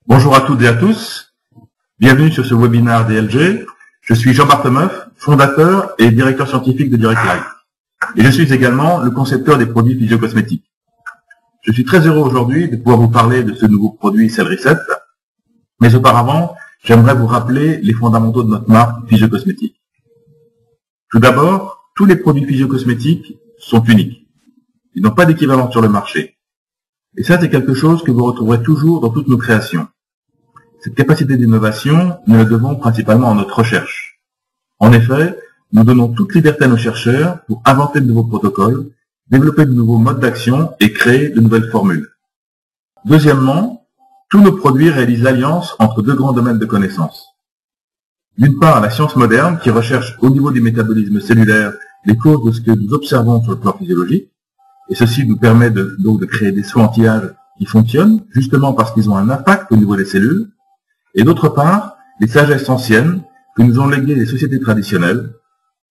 Bonjour à toutes et à tous. Bienvenue sur ce webinaire DLG. Je suis Jean Barthemeuf, fondateur et directeur scientifique de Direct Life. Et je suis également le concepteur des produits physio-cosmétiques. Je suis très heureux aujourd'hui de pouvoir vous parler de ce nouveau produit Cell Reset. Mais auparavant, j'aimerais vous rappeler les fondamentaux de notre marque physio-cosmétique. Tout d'abord, tous les produits physio-cosmétiques sont uniques. Ils n'ont pas d'équivalent sur le marché. Et ça, c'est quelque chose que vous retrouverez toujours dans toutes nos créations. Cette capacité d'innovation, nous la devons principalement à notre recherche. En effet, nous donnons toute liberté à nos chercheurs pour inventer de nouveaux protocoles, développer de nouveaux modes d'action et créer de nouvelles formules. Deuxièmement, tous nos produits réalisent l'alliance entre deux grands domaines de connaissances. D'une part, la science moderne qui recherche au niveau du métabolisme cellulaire les causes de ce que nous observons sur le plan physiologique, et ceci nous permet donc de créer des soins anti-âge qui fonctionnent, justement parce qu'ils ont un impact au niveau des cellules. Et d'autre part, les sagesses anciennes que nous ont léguées les sociétés traditionnelles.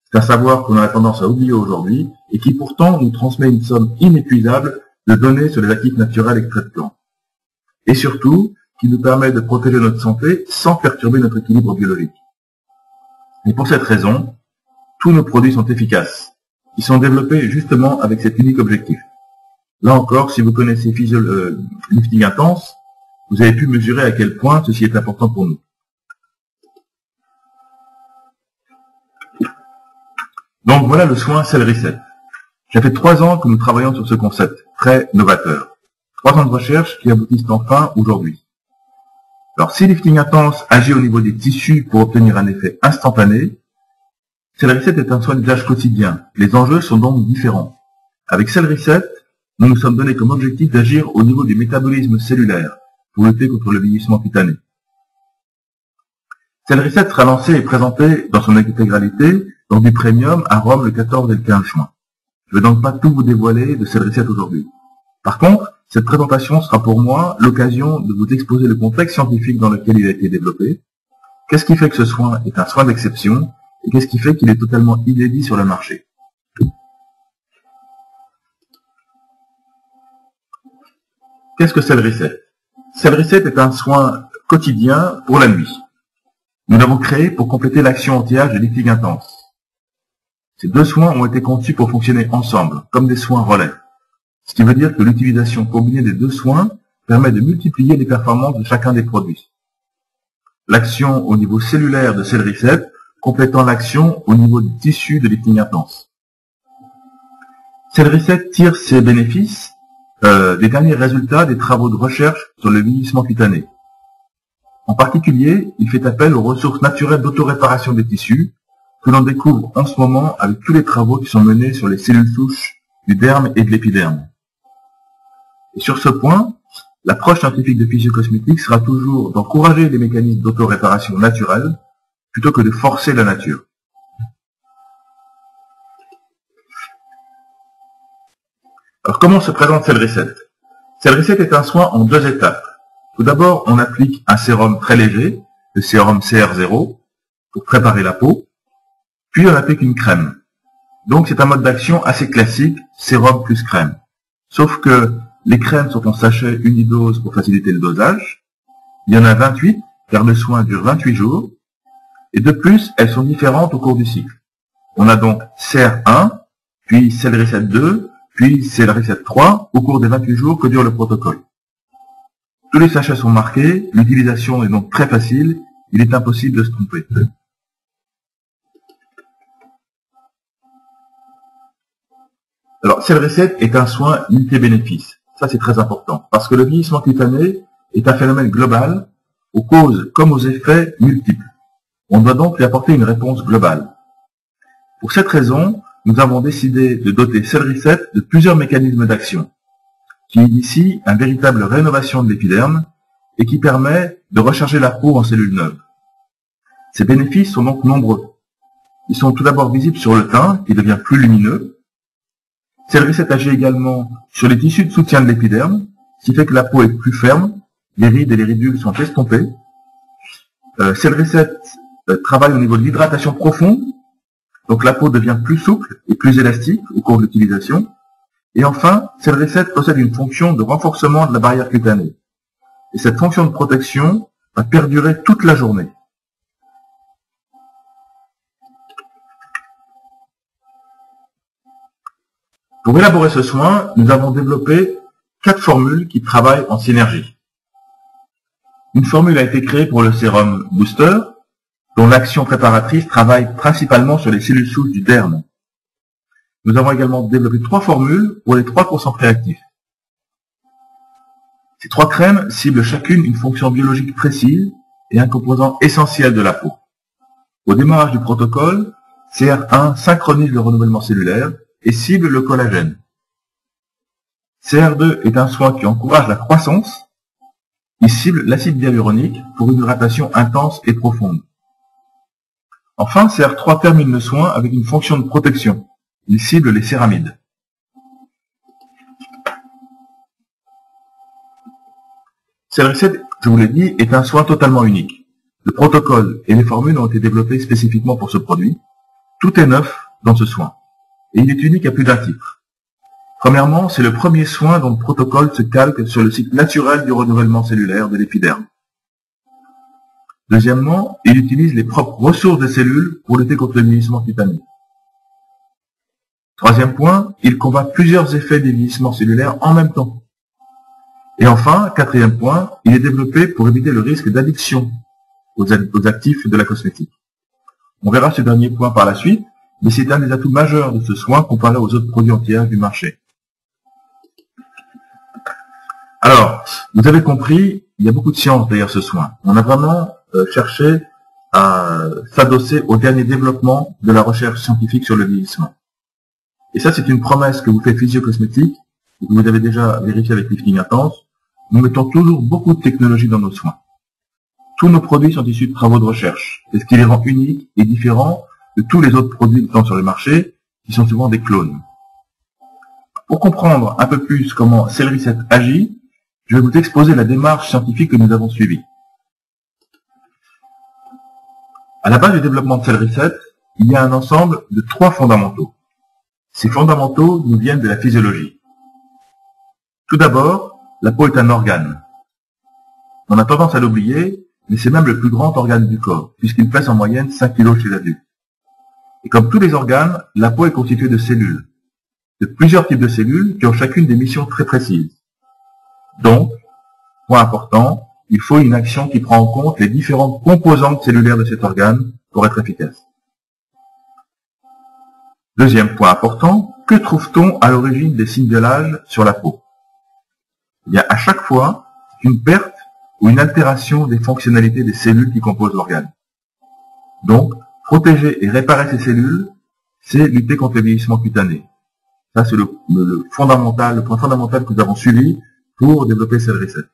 C'est un savoir qu'on a tendance à oublier aujourd'hui et qui pourtant nous transmet une somme inépuisable de données sur les actifs naturels extraits de plantes. Et surtout, qui nous permet de protéger notre santé sans perturber notre équilibre biologique. Et pour cette raison, tous nos produits sont efficaces. Ils sont développés justement avec cet unique objectif. Là encore, si vous connaissez Lifting Intense, vous avez pu mesurer à quel point ceci est important pour nous. Donc voilà le soin Cell Reset. Ça fait 3 ans que nous travaillons sur ce concept, très novateur. 3 ans de recherche qui aboutissent enfin aujourd'hui. Alors si Lifting Intense agit au niveau des tissus pour obtenir un effet instantané, Cell Reset est un soin d'usage quotidien. Les enjeux sont donc différents. Avec Cell Reset, nous nous sommes donné comme objectif d'agir au niveau du métabolisme cellulaire, pour lutter contre le vieillissement cutané. Cell Reset sera lancé et présenté dans son intégralité dans du premium à Rome le 14 et le 15 juin. Je ne vais donc pas tout vous dévoiler de Cell Reset aujourd'hui. Par contre, cette présentation sera pour moi l'occasion de vous exposer le contexte scientifique dans lequel il a été développé, qu'est-ce qui fait que ce soin est un soin d'exception, et qu'est-ce qui fait qu'il est totalement inédit sur le marché. Qu'est-ce que Cell Reset ? Cell Reset est un soin quotidien pour la nuit. Nous l'avons créé pour compléter l'action anti-âge de Lifting Intense. Ces 2 soins ont été conçus pour fonctionner ensemble, comme des soins relais. Ce qui veut dire que l'utilisation combinée des 2 soins permet de multiplier les performances de chacun des produits. L'action au niveau cellulaire de Cell Reset complétant l'action au niveau du tissu de Lifting Intense. Cell Reset tire ses bénéfices des derniers résultats des travaux de recherche sur le vieillissement cutané. En particulier, il fait appel aux ressources naturelles d'autoréparation des tissus que l'on découvre en ce moment avec tous les travaux qui sont menés sur les cellules souches du derme et de l'épiderme. Et sur ce point, l'approche scientifique de physio-cosmétique sera toujours d'encourager les mécanismes d'autoréparation naturels plutôt que de forcer la nature. Alors comment se présente Cell Reset ? Cell Reset est un soin en 2 étapes. Tout d'abord, on applique un sérum très léger, le sérum CR0, pour préparer la peau, puis on applique une crème. Donc c'est un mode d'action assez classique, sérum plus crème. Sauf que les crèmes sont en sachet unidose pour faciliter le dosage. Il y en a 28, car le soin dure 28 jours. Et de plus, elles sont différentes au cours du cycle. On a donc CR1, puis Cell Reset 2, puis Cell Reset 3 au cours des 28 jours que dure le protocole. Tous les sachets sont marqués, l'utilisation est donc très facile, il est impossible de se tromper. Alors, Cell Reset est un soin multi-bénéfices. Ça, c'est très important, parce que le vieillissement cutané est un phénomène global, aux causes comme aux effets multiples. On doit donc lui apporter une réponse globale. Pour cette raison, nous avons décidé de doter Cell Reset de plusieurs mécanismes d'action, qui initient une véritable rénovation de l'épiderme et qui permet de recharger la peau en cellules neuves. Ces bénéfices sont donc nombreux. Ils sont tout d'abord visibles sur le teint, qui devient plus lumineux. Cell Reset agit également sur les tissus de soutien de l'épiderme, ce qui fait que la peau est plus ferme, les rides et les ridules sont estompées. Cell Reset travaille au niveau de l'hydratation profonde, donc la peau devient plus souple et plus élastique au cours de l'utilisation. Et enfin, Cellreset possède une fonction de renforcement de la barrière cutanée. Et cette fonction de protection va perdurer toute la journée. Pour élaborer ce soin, nous avons développé 4 formules qui travaillent en synergie. Une formule a été créée pour le sérum Booster, dont l'action préparatrice travaille principalement sur les cellules souches du derme. Nous avons également développé 3 formules pour les 3 concentrés actifs. Ces 3 crèmes ciblent chacune une fonction biologique précise et un composant essentiel de la peau. Au démarrage du protocole, CR1 synchronise le renouvellement cellulaire et cible le collagène. CR2 est un soin qui encourage la croissance. Il cible l'acide hyaluronique pour une hydratation intense et profonde. Enfin, CR3 termine le soin avec une fonction de protection. Il cible les céramides. Cellreset, je vous l'ai dit, est un soin totalement unique. Le protocole et les formules ont été développés spécifiquement pour ce produit. Tout est neuf dans ce soin. Et il est unique à plus d'un titre. Premièrement, c'est le premier soin dont le protocole se calque sur le cycle naturel du renouvellement cellulaire de l'épiderme. Deuxièmement, il utilise les propres ressources des cellules pour lutter contre le vieillissement cutané. Troisième point, il combat plusieurs effets des vieillissements cellulaires en même temps. Et enfin, quatrième point, il est développé pour éviter le risque d'addiction aux actifs de la cosmétique. On verra ce dernier point par la suite, mais c'est un des atouts majeurs de ce soin comparé aux autres produits anti-âge du marché. Alors, vous avez compris, il y a beaucoup de science derrière ce soin. On a vraiment cherché à s'adosser au dernier développement de la recherche scientifique sur le vieillissement. Et ça, c'est une promesse que vous fait Physiocosmétique, que vous avez déjà vérifié avec Lifting Intense. Nous mettons toujours beaucoup de technologie dans nos soins. Tous nos produits sont issus de travaux de recherche. C'est ce qui les rend uniques et différents de tous les autres produits étant sur le marché, qui sont souvent des clones. Pour comprendre un peu plus comment Cellreset agit, je vais vous exposer la démarche scientifique que nous avons suivie. À la base du développement de Cellreset, il y a un ensemble de 3 fondamentaux. Ces fondamentaux nous viennent de la physiologie. Tout d'abord, la peau est un organe. On a tendance à l'oublier, mais c'est même le plus grand organe du corps, puisqu'il pèse en moyenne 5 kg chez l'adulte. Et comme tous les organes, la peau est constituée de cellules, de plusieurs types de cellules qui ont chacune des missions très précises. Donc, point important, il faut une action qui prend en compte les différentes composantes cellulaires de cet organe pour être efficace. Deuxième point important, que trouve-t-on à l'origine des signes de l'âge sur la peau? Il y a à chaque fois une perte ou une altération des fonctionnalités des cellules qui composent l'organe. Donc, protéger et réparer ces cellules, c'est lutter contre le vieillissement cutané. Ça, c'est le point fondamental que nous avons suivi pour développer Cellreset.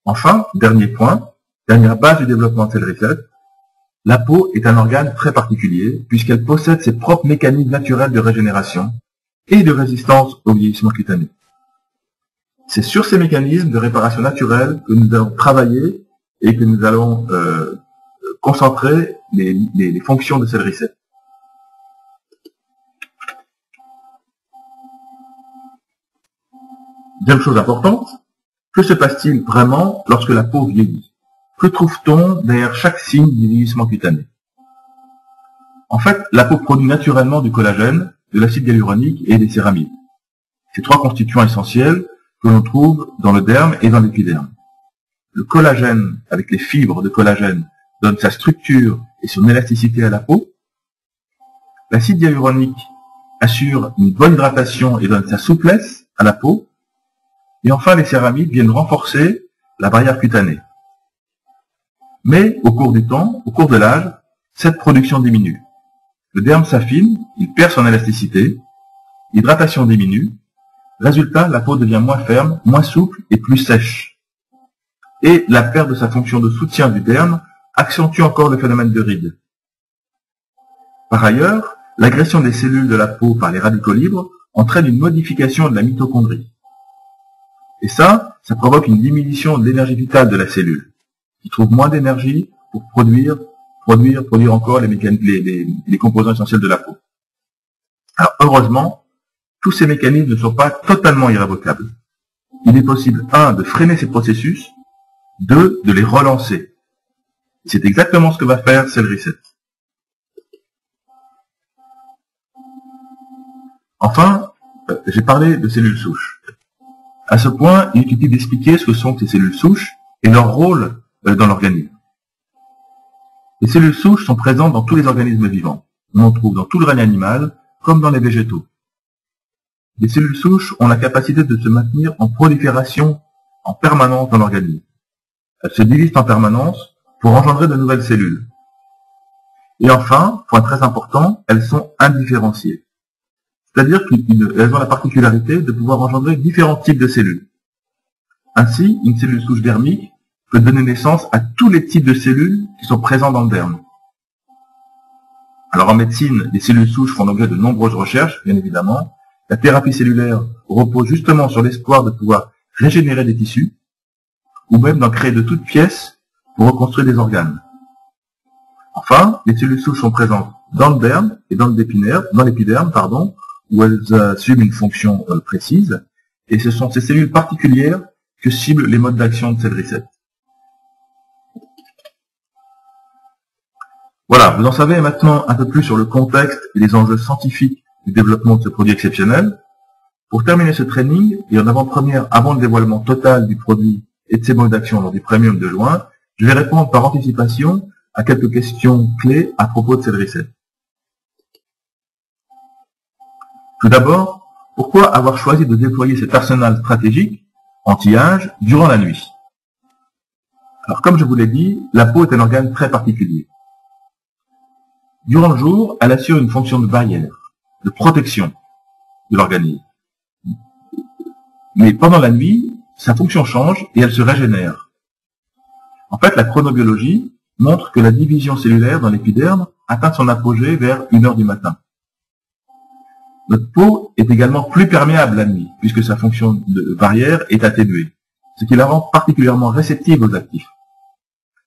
Enfin, dernier point, dernière base du développement de Cellreset, la peau est un organe très particulier puisqu'elle possède ses propres mécanismes naturels de régénération et de résistance au vieillissement cutané. C'est sur ces mécanismes de réparation naturelle que nous allons travailler et que nous allons concentrer les fonctions de Cellreset. Deuxième chose importante, que se passe-t-il vraiment lorsque la peau vieillit? Que trouve-t-on derrière chaque signe du vieillissement cutané? En fait, la peau produit naturellement du collagène, de l'acide hyaluronique et des céramides. Ces 3 constituants essentiels que l'on trouve dans le derme et dans l'épiderme. Le collagène, avec les fibres de collagène, donne sa structure et son élasticité à la peau. L'acide hyaluronique assure une bonne hydratation et donne sa souplesse à la peau. Et enfin, les céramides viennent renforcer la barrière cutanée. Mais au cours du temps, au cours de l'âge, cette production diminue. Le derme s'affine, il perd son élasticité, l'hydratation diminue. Résultat, la peau devient moins ferme, moins souple et plus sèche. Et la perte de sa fonction de soutien du derme accentue encore le phénomène de ride. Par ailleurs, l'agression des cellules de la peau par les radicaux libres entraîne une modification de la mitochondrie. Et ça provoque une diminution de l'énergie vitale de la cellule, qui trouve moins d'énergie pour produire encore les composants essentiels de la peau. Alors heureusement, tous ces mécanismes ne sont pas totalement irrévocables. Il est possible, 1, de freiner ces processus, 2, de les relancer. C'est exactement ce que va faire Cell Reset. Enfin, j'ai parlé de cellules souches. À ce point, il est utile d'expliquer ce que sont ces cellules souches et leur rôle dans l'organisme. Les cellules souches sont présentes dans tous les organismes vivants. On en trouve dans tout le règne animal, comme dans les végétaux. Les cellules souches ont la capacité de se maintenir en prolifération en permanence dans l'organisme. Elles se divisent en permanence pour engendrer de nouvelles cellules. Et enfin, point très important, elles sont indifférenciées. C'est-à-dire qu'elles ont la particularité de pouvoir engendrer différents types de cellules. Ainsi, une cellule souche dermique peut donner naissance à tous les types de cellules qui sont présents dans le derme. Alors en médecine, les cellules souches font l'objet de nombreuses recherches, bien évidemment. La thérapie cellulaire repose justement sur l'espoir de pouvoir régénérer des tissus, ou même d'en créer de toutes pièces pour reconstruire des organes. Enfin, les cellules souches sont présentes dans le derme et dans l'épiderme, où elles assument une fonction précise, et ce sont ces cellules particulières que ciblent les modes d'action de Cell Reset. Voilà, vous en savez maintenant un peu plus sur le contexte et les enjeux scientifiques du développement de ce produit exceptionnel. Pour terminer ce training, et en avant-première avant le dévoilement total du produit et de ses modes d'action lors du premium de juin, je vais répondre par anticipation à quelques questions clés à propos de Cell Reset. Tout d'abord, pourquoi avoir choisi de déployer cet arsenal stratégique anti-âge durant la nuit? Alors comme je vous l'ai dit, la peau est un organe très particulier. Durant le jour, elle assure une fonction de barrière, de protection de l'organisme. Mais pendant la nuit, sa fonction change et elle se régénère. En fait, la chronobiologie montre que la division cellulaire dans l'épiderme atteint son apogée vers 1 heure du matin. Notre peau est également plus perméable la nuit, puisque sa fonction de barrière est atténuée, ce qui la rend particulièrement réceptive aux actifs.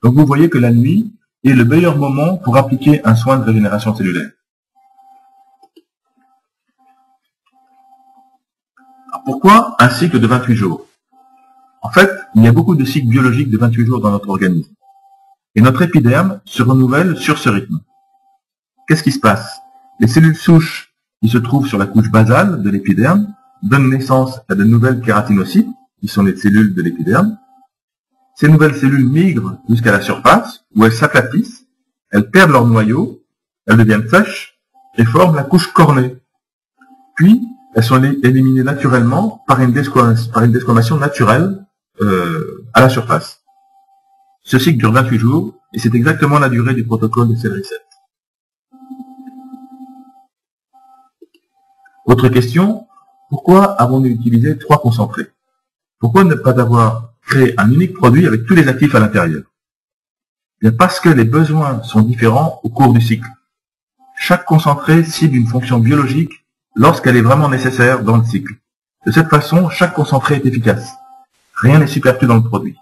Donc vous voyez que la nuit est le meilleur moment pour appliquer un soin de régénération cellulaire. Alors pourquoi un cycle de 28 jours? En fait, il y a beaucoup de cycles biologiques de 28 jours dans notre organisme. Et notre épiderme se renouvelle sur ce rythme. Qu'est-ce qui se passe? Les cellules souches qui se trouvent sur la couche basale de l'épiderme donnent naissance à de nouvelles kératinocytes, qui sont les cellules de l'épiderme. Ces nouvelles cellules migrent jusqu'à la surface, où elles s'aplatissent, elles perdent leur noyau, elles deviennent sèches et forment la couche cornée. Puis, elles sont éliminées naturellement par une desquamation naturelle à la surface. Ce cycle dure 28 jours, et c'est exactement la durée du protocole de Cell Reset. Autre question, pourquoi avons-nous utilisé 3 concentrés? Pourquoi ne pas avoir créé un unique produit avec tous les actifs à l'intérieur? Bien parce que les besoins sont différents au cours du cycle. Chaque concentré cible une fonction biologique lorsqu'elle est vraiment nécessaire dans le cycle. De cette façon, chaque concentré est efficace. Rien n'est superflu dans le produit.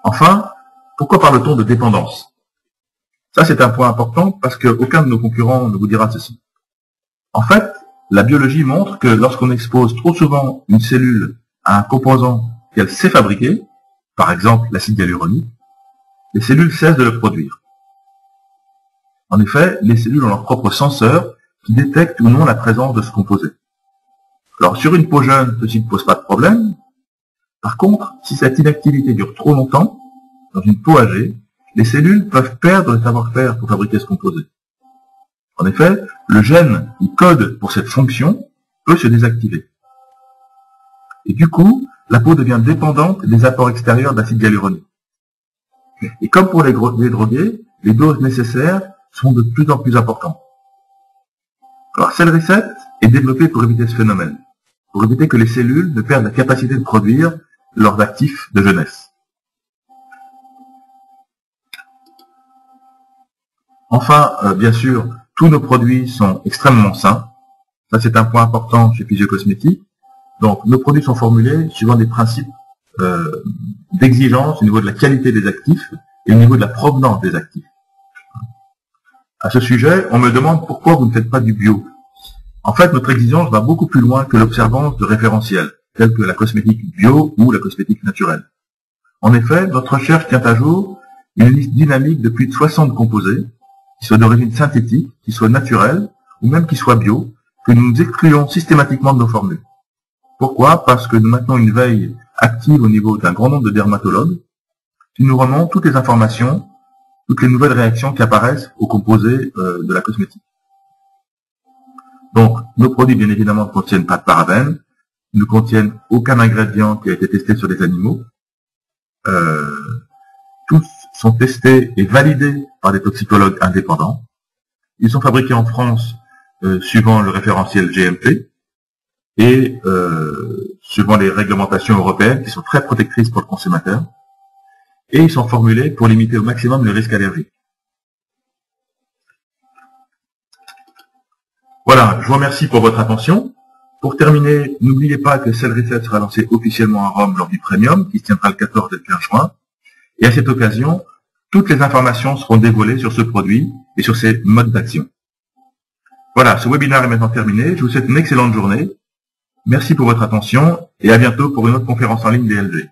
Enfin, pourquoi parle-t-on de dépendance? Ça, c'est un point important parce qu'aucun de nos concurrents ne vous dira ceci. En fait, la biologie montre que lorsqu'on expose trop souvent une cellule à un composant qu'elle sait fabriquer, par exemple l'acide hyaluronique, les cellules cessent de le produire. En effet, les cellules ont leur propre senseur qui détecte ou non la présence de ce composé. Alors sur une peau jeune, ceci ne pose pas de problème. Par contre, si cette inactivité dure trop longtemps, dans une peau âgée, les cellules peuvent perdre le savoir-faire pour fabriquer ce composé. En effet, le gène qui code pour cette fonction peut se désactiver. Et du coup, la peau devient dépendante des apports extérieurs d'acide hyaluronique. Et comme pour les drogués, les doses nécessaires sont de plus en plus importantes. Alors Cell Reset est développé pour éviter ce phénomène, pour éviter que les cellules ne perdent la capacité de produire leurs actifs de jeunesse. Enfin, bien sûr, tous nos produits sont extrêmement sains. Ça, c'est un point important chez Physiocosmétique. Donc, nos produits sont formulés suivant des principes d'exigence au niveau de la qualité des actifs et au niveau de la provenance des actifs. À ce sujet, on me demande pourquoi vous ne faites pas du bio. En fait, notre exigence va beaucoup plus loin que l'observance de référentiels, tels que la cosmétique bio ou la cosmétique naturelle. En effet, notre recherche tient à jour une liste dynamique de plus de 60 composés, qui soient d'origine synthétique, qui soient naturels, ou même qui soient bio, que nous nous excluons systématiquement de nos formules. Pourquoi? Parce que nous maintenons une veille active au niveau d'un grand nombre de dermatologues, qui nous remontent toutes les informations, toutes les nouvelles réactions qui apparaissent aux composés de la cosmétique. Donc, nos produits, bien évidemment, ne contiennent pas de parabènes, ne contiennent aucun ingrédient qui a été testé sur des animaux. Tous sont testés et validés par des toxicologues indépendants. Ils sont fabriqués en France suivant le référentiel GMP et suivant les réglementations européennes qui sont très protectrices pour le consommateur. Et ils sont formulés pour limiter au maximum le risque allergique. Voilà, je vous remercie pour votre attention. Pour terminer, n'oubliez pas que Cell Reset sera lancé officiellement à Rome lors du Premium, qui se tiendra le 14 et le 15 juin. Et à cette occasion, toutes les informations seront dévoilées sur ce produit et sur ses modes d'action. Voilà, ce webinaire est maintenant terminé. Je vous souhaite une excellente journée. Merci pour votre attention et à bientôt pour une autre conférence en ligne DLG.